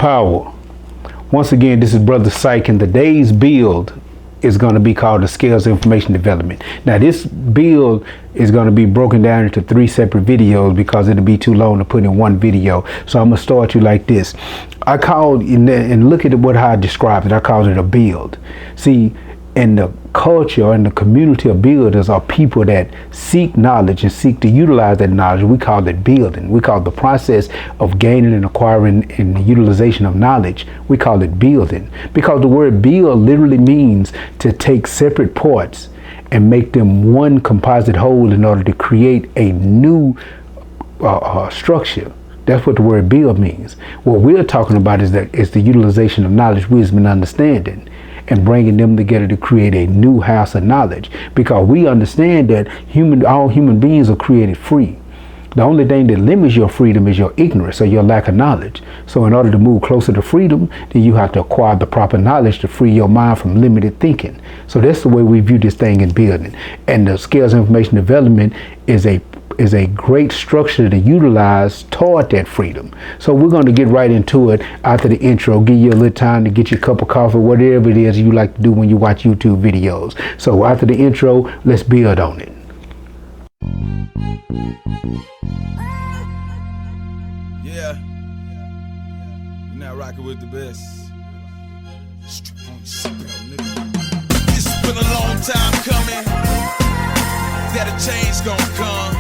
Power. Once again, this is Brother Psyche, and today's build is going to be called the Scales of Information Development. Now, this build is going to be broken down into 3 separate videos because it'll be too long to put in one video. So I'm going to start you like this. I called, and look at how I described it. I called it a build. See, in the culture and the community of builders are people that seek knowledge and seek to utilize that knowledge. We call it building. We call the process of gaining and acquiring and the utilization of knowledge, we call it building, because the word build literally means to take separate parts and make them one composite whole in order to create a new structure. That's what the word build means. What we're talking about is the utilization of knowledge, wisdom, and understanding, and bringing them together to create a new house of knowledge, because we understand that all human beings are created free. The only thing that limits your freedom is your ignorance or your lack of knowledge. So in order to move closer to freedom, then you have to acquire the proper knowledge to free your mind from limited thinking. So that's the way we view this thing in building. And the Scales of Information Development is a great structure to utilize toward that freedom. So we're going to get right into it after the intro, give you a little time to get your cup of coffee, whatever it is you like to do when you watch YouTube videos. So after the intro, let's build on it. Yeah, you're not rocking with the best. It's been a long time coming that a change gonna come.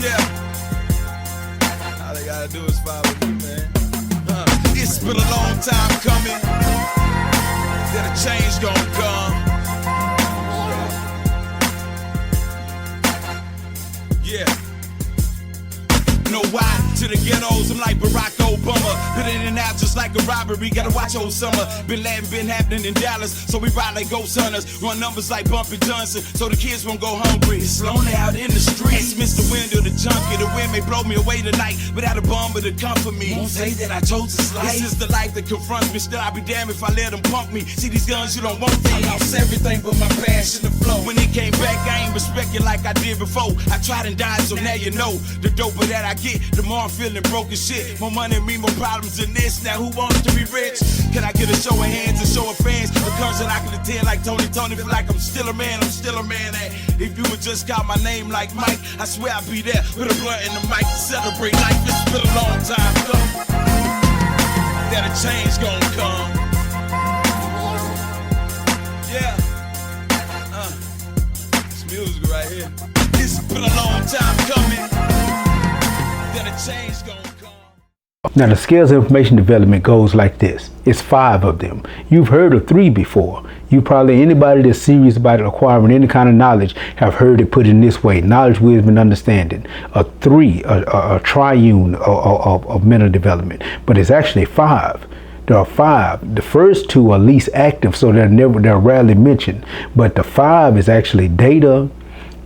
Yeah, all they gotta do is follow me, man. It's been a long time coming that a change gonna come. Yeah. Know why? To the ghettos, I'm like Barack Obama. Been in and out just like a robbery. Gotta watch old summer. Been happening in Dallas. So we ride like ghost hunters. Run numbers like Bumpy Johnson. So the kids won't go hungry. It's lonely out in the streets. Mr. Wind of the junkie. The wind may blow me away tonight, without a bomber to comfort me. Won't say that I chose this life. This is the life that confronts me. Still, I'll be damned if I let them punk me. See these guns, you don't want these. I lost everything but my passion to flow. When it came back, I ain't respect it like I did before. I tried and died, so now you know. The doper that I get, the more I'm feeling broke as shit. More money mean more problems than this. Now who wants to be rich? Can I get a show of hands and show of fans? The concert I can attend like Tony. Feel like I'm still a man. If you would just call my name like Mike, I swear I'd be there with a blunt and the mic to celebrate life. It's been a long time coming that a change gonna come. Yeah, it's music right here. It's been a long time coming. Change gonna come. Now the Scales of Information Development goes like this. It's 5 of them. You've heard of 3 before. You probably, anybody that's serious about acquiring any kind of knowledge have heard it put in this way: knowledge, wisdom, and understanding. A triune of mental development. But it's actually 5. There are 5. The first 2 are least active, so they're rarely mentioned. But the 5 is actually data,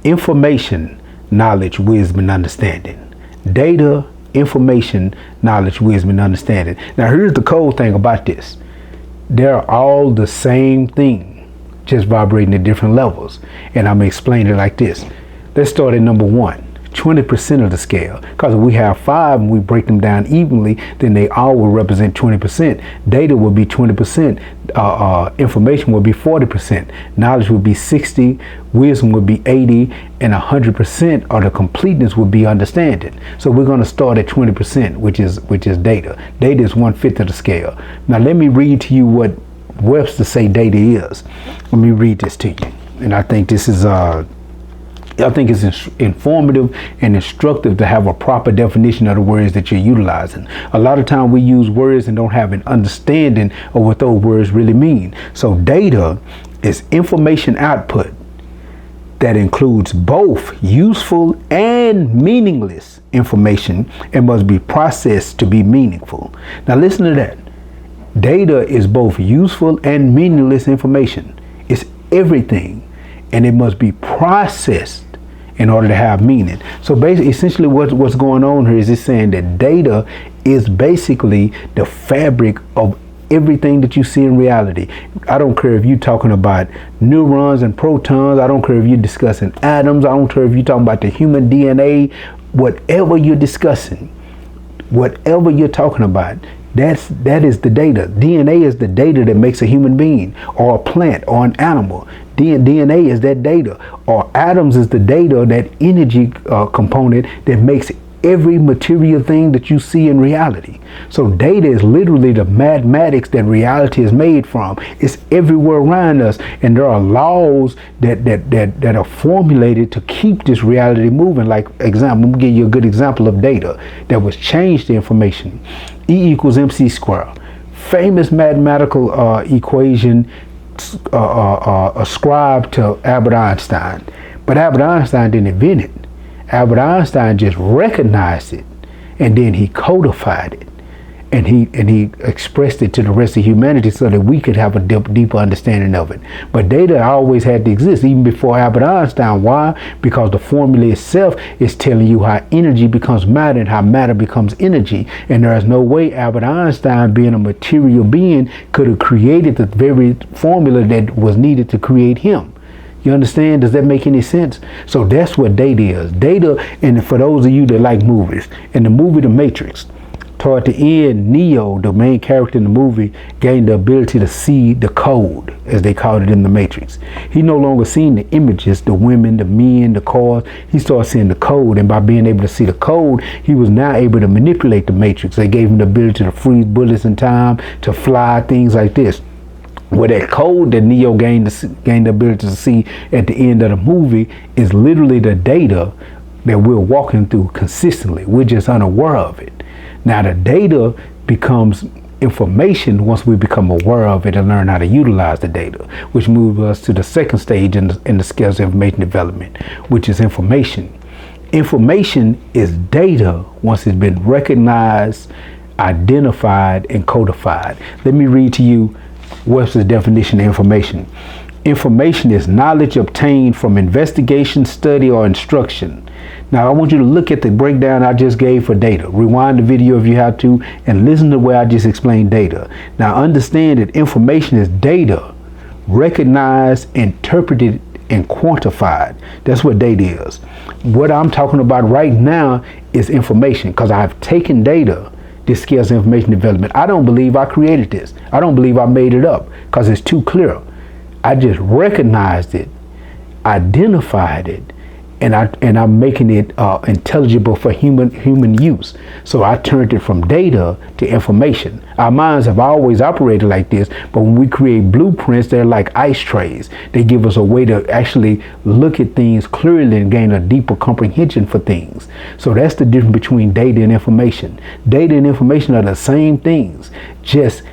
information, knowledge, wisdom, and understanding. Data, information, knowledge, wisdom, and understanding. Now here's the cool thing about this. They're all the same thing, just vibrating at different levels. And I'm going to explain it like this. Let's start at number 1. 20% of the scale, because if we have 5 and we break them down evenly, then they all will represent 20%. Data will be 20%, information will be 40%, knowledge will be 60, wisdom will be 80, and 100% or the completeness will be understanding. So we're going to start at 20%, which is data. Data is 1/5 of the scale. Now let me read to you what Webster say data is. Let me read this to you, and I think this is it's informative and instructive to have a proper definition of the words that you're utilizing. A lot of time we use words and don't have an understanding of what those words really mean. So data is information output that includes both useful and meaningless information and must be processed to be meaningful. Now listen to that. Data is both useful and meaningless information. It's everything, and it must be processed in order to have meaning. So basically, essentially what's going on here is it's saying that data is basically the fabric of everything that you see in reality. I don't care if you're talking about neurons and protons. I don't care if you're discussing atoms. I don't care if you're talking about the human DNA. Whatever you're discussing, Whatever you're talking about, that is the data. DNA is the data that makes a human being or a plant or an animal. DNA is that data. Or atoms is the data, that energy component that makes every material thing that you see in reality. So data is literally the mathematics that reality is made from. It's everywhere around us, and there are laws that are formulated to keep this reality moving. Like example, I'm gonna give you a good example of data that was changed to information. E equals mc squared, famous mathematical equation ascribed to Albert Einstein, but Albert Einstein didn't invent it. Albert Einstein just recognized it, and then he codified it, and he expressed it to the rest of humanity so that we could have a deeper understanding of it. But data always had to exist even before Albert Einstein. Why? Because the formula itself is telling you how energy becomes matter and how matter becomes energy, and there is no way Albert Einstein, being a material being, could have created the very formula that was needed to create him. You understand? Does that make any sense? So that's what data is. Data, and for those of you that like movies, in the movie The Matrix, toward the end, Neo, the main character in the movie, gained the ability to see the code, as they called it in The Matrix. He no longer seen the images, the women, the men, the cars. He started seeing the code, and by being able to see the code, he was now able to manipulate the Matrix. They gave him the ability to freeze bullets in time, to fly, things like this. Where that code that Neo gained the ability to see at the end of the movie is literally the data that we're walking through consistently. We're just unaware of it. Now the data becomes information once we become aware of it and learn how to utilize the data, which moves us to the second stage in the scales of information development, which is information. Information is data once it's been recognized, identified, and codified. Let me read to you Webster's definition of information. Information is knowledge obtained from investigation, study, or instruction. Now I want you to look at the breakdown I just gave for data. Rewind the video if you have to and listen to the way I just explained data. Now understand that information is data recognized, interpreted, and quantified. That's what data is. What I'm talking about right now is information, because I've taken data, this scales information development. I don't believe I created this. I don't believe I made it up, because it's too clear. I just recognized it, identified it, and I'm making it intelligible for human use. So I turned it from data to information. Our minds have always operated like this, but when we create blueprints, they're like ice trays. They give us a way to actually look at things clearly and gain a deeper comprehension for things. So that's the difference between data and information. Data and information are the same things, just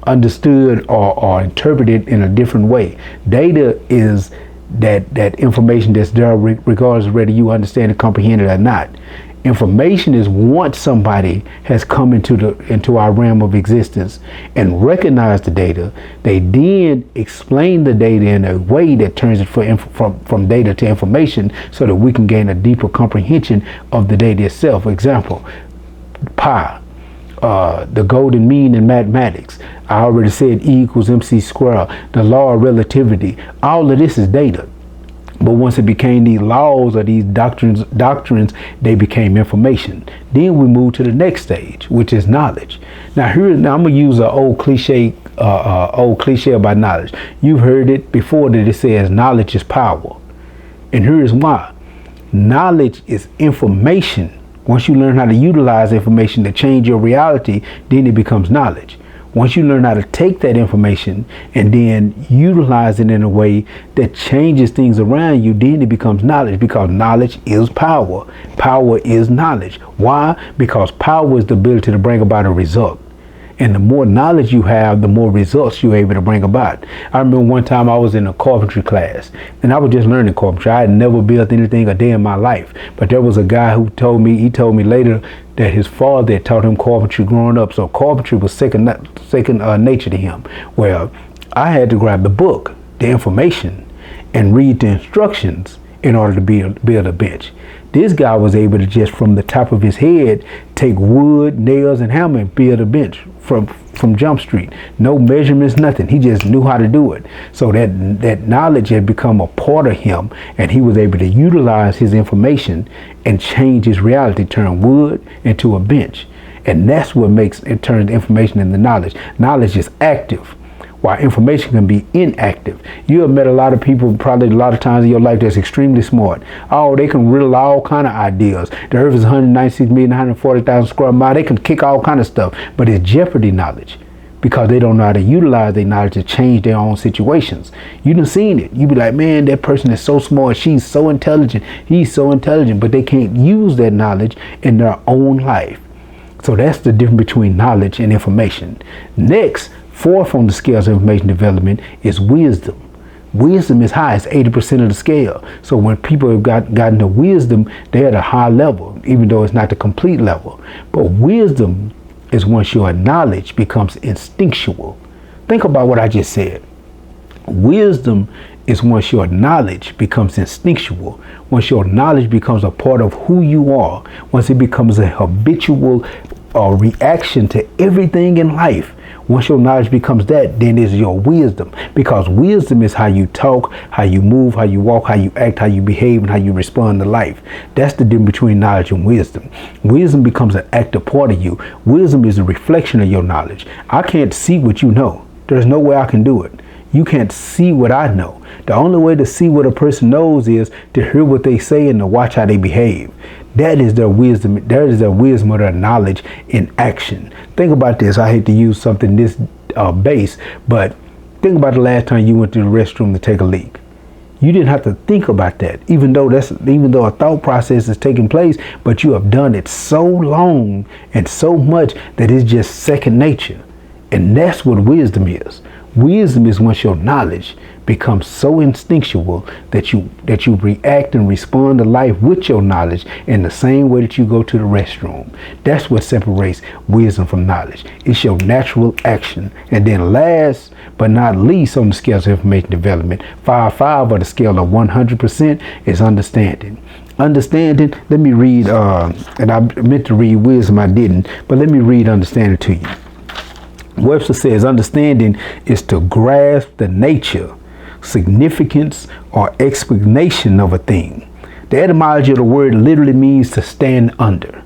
understood or interpreted in a different way. Data is that information that's there regardless of whether you understand and comprehend it or not. Information is once somebody has come into our realm of existence and recognized the data, they then explain the data in a way that turns it from data to information so that we can gain a deeper comprehension of the data itself. For example, pi, the golden mean in mathematics. I already said E equals mc squared, the law of relativity. All of this is data. But once it became these laws or these doctrines, they became information. Then we move to the next stage, which is knowledge. Now I'm gonna use an old cliche about knowledge. You've heard it before that it says knowledge is power. And here's why. Knowledge is information. Once you learn how to utilize information to change your reality, then it becomes knowledge. Once you learn how to take that information and then utilize it in a way that changes things around you, then it becomes knowledge, because knowledge is power. Power is knowledge. Why? Because power is the ability to bring about a result. And the more knowledge you have, the more results you're able to bring about. I remember one time I was in a carpentry class, and I was just learning carpentry. I had never built anything a day in my life. But there was a guy who told me later that his father had taught him carpentry growing up. So carpentry was second nature to him. Well, I had to grab the book, the information, and read the instructions in order to build a bench. This guy was able to just from the top of his head take wood, nails, and hammer and build a bench from Jump Street. No measurements, nothing. He just knew how to do it. So that knowledge had become a part of him, and he was able to utilize his information and change his reality, turn wood into a bench. And that's what makes it turns information into knowledge. Knowledge is active, while information can be inactive. You have met a lot of people probably a lot of times in your life that's extremely smart. Oh, they can riddle all kind of ideas. The earth is 196,140,000 square miles. They can kick all kind of stuff, but it's jeopardy knowledge because they don't know how to utilize their knowledge to change their own situations. You done seen it. You be like, man, that person is so smart. She's so intelligent. He's so intelligent, but they can't use that knowledge in their own life. So that's the difference between knowledge and information. Next, fourth on the scales of information development is wisdom. Wisdom is high. It's 80% of the scale. So when people have gotten to wisdom, they're at a high level, even though it's not the complete level. But wisdom is once your knowledge becomes instinctual. Think about what I just said. Wisdom is once your knowledge becomes instinctual, once your knowledge becomes a part of who you are, once it becomes a habitual reaction to everything in life. Once your knowledge becomes that, then is your wisdom. Because wisdom is how you talk, how you move, how you walk, how you act, how you behave, and how you respond to life. That's the difference between knowledge and wisdom. Wisdom becomes an active part of you. Wisdom is a reflection of your knowledge. I can't see what you know. There's no way I can do it. You can't see what I know. The only way to see what a person knows is to hear what they say and to watch how they behave. That is their wisdom. That is their wisdom or their knowledge in action. Think about this. I hate to use something this base, but think about the last time you went to the restroom to take a leak. You didn't have to think about that, even though a thought process is taking place, but you have done it so long and so much that it's just second nature. And that's what wisdom is. Wisdom is once your knowledge becomes so instinctual that you react and respond to life with your knowledge in the same way that you go to the restroom. That's what separates wisdom from knowledge. It's your natural action. And then last but not least on the scales of information development, 5 or the scale of 100% is understanding. Understanding, let me read, and I meant to read wisdom, I didn't, but let me read understanding to you. Webster says understanding is to grasp the nature, significance, or explanation of a thing. The etymology of the word literally means to stand under.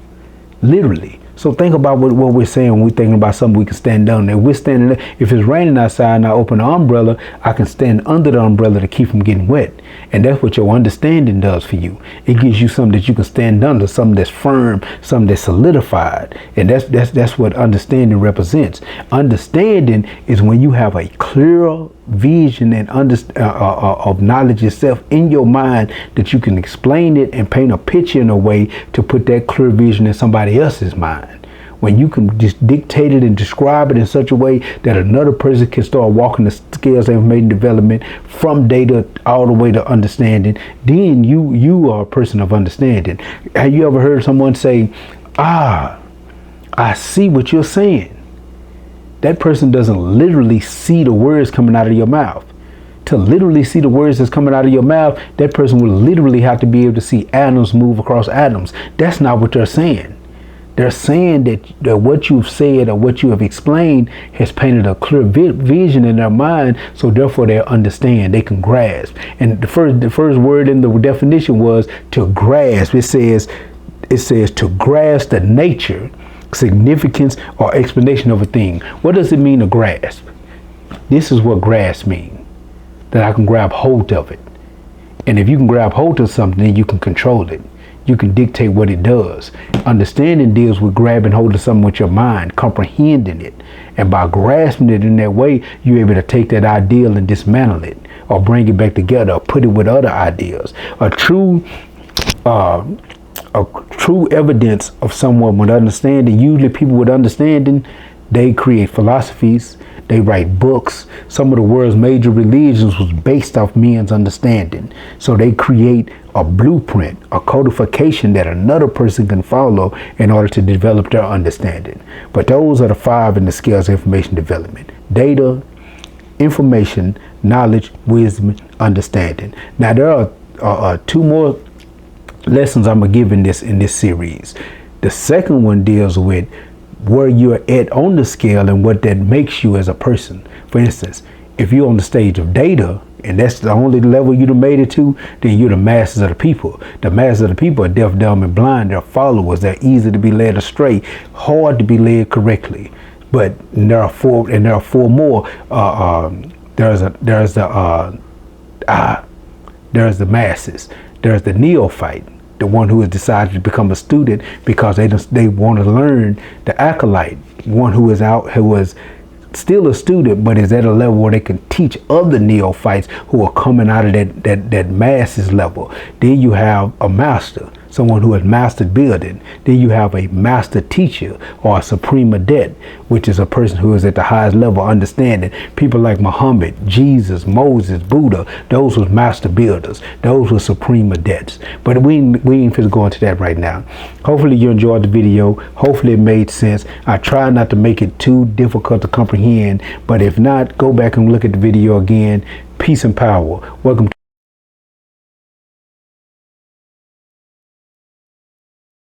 Literally. So think about what we're saying when we're thinking about something we can stand under. If we're standing there, if it's raining outside and I open the umbrella, I can stand under the umbrella to keep from getting wet. And that's what your understanding does for you. It gives you something that you can stand under, something that's firm, something that's solidified. And that's what understanding represents. Understanding is when you have a clearer vision and of knowledge itself in your mind, that you can explain it and paint a picture in a way to put that clear vision in somebody else's mind. When you can just dictate it and describe it in such a way that another person can start walking the scales of information development from data all the way to understanding, then you are a person of understanding. Have you ever heard someone say, I see what you're saying? That person doesn't literally see the words coming out of your mouth. To literally see the words that's coming out of your mouth, that person will literally have to be able to see atoms move across atoms. That's not what they're saying. They're saying that what you've said or what you have explained has painted a clear vision in their mind, so therefore they understand, they can grasp. And the first word in the definition was to grasp. It says to grasp the nature, significance, or explanation of a thing. What does it mean to grasp? This is what grasp means, that I can grab hold of it. And if you can grab hold of something, then you can control it. You can dictate what it does. Understanding deals with grabbing hold of something with your mind, comprehending it. And by grasping it in that way, you're able to take that ideal and dismantle it, or bring it back together, or put it with other ideas. A true evidence of someone with understanding, usually people with understanding, they create philosophies, they write books. Some of the world's major religions was based off men's understanding. So they create a blueprint, a codification that another person can follow in order to develop their understanding. But those are the 5 in the scales of information development: data, information, knowledge, wisdom, understanding. Now there are 2 more lessons I'm gonna give in this series. The second one deals with where you're at on the scale and what that makes you as a person. For instance, if you're on the stage of data and that's the only level you've made it to, then you're the masses of the people. The masses of the people are deaf, dumb, and blind. They're followers. They're easy to be led astray, hard to be led correctly. But there are four more. There's the masses. There's the neophyte, the one who has decided to become a student because they want to learn. The acolyte, one who is still a student but is at a level where they can teach other neophytes who are coming out of that masses level. Then you have a master, someone who has mastered building. Then you have a master teacher or a supreme adept, which is a person who is at the highest level of understanding. People like Muhammad, Jesus, Moses, Buddha, those were master builders. Those were supreme adepts. But we ain't finna go into that right now. Hopefully you enjoyed the video. Hopefully it made sense. I try not to make it too difficult to comprehend, but if not, go back and look at the video again. Peace and power. Welcome to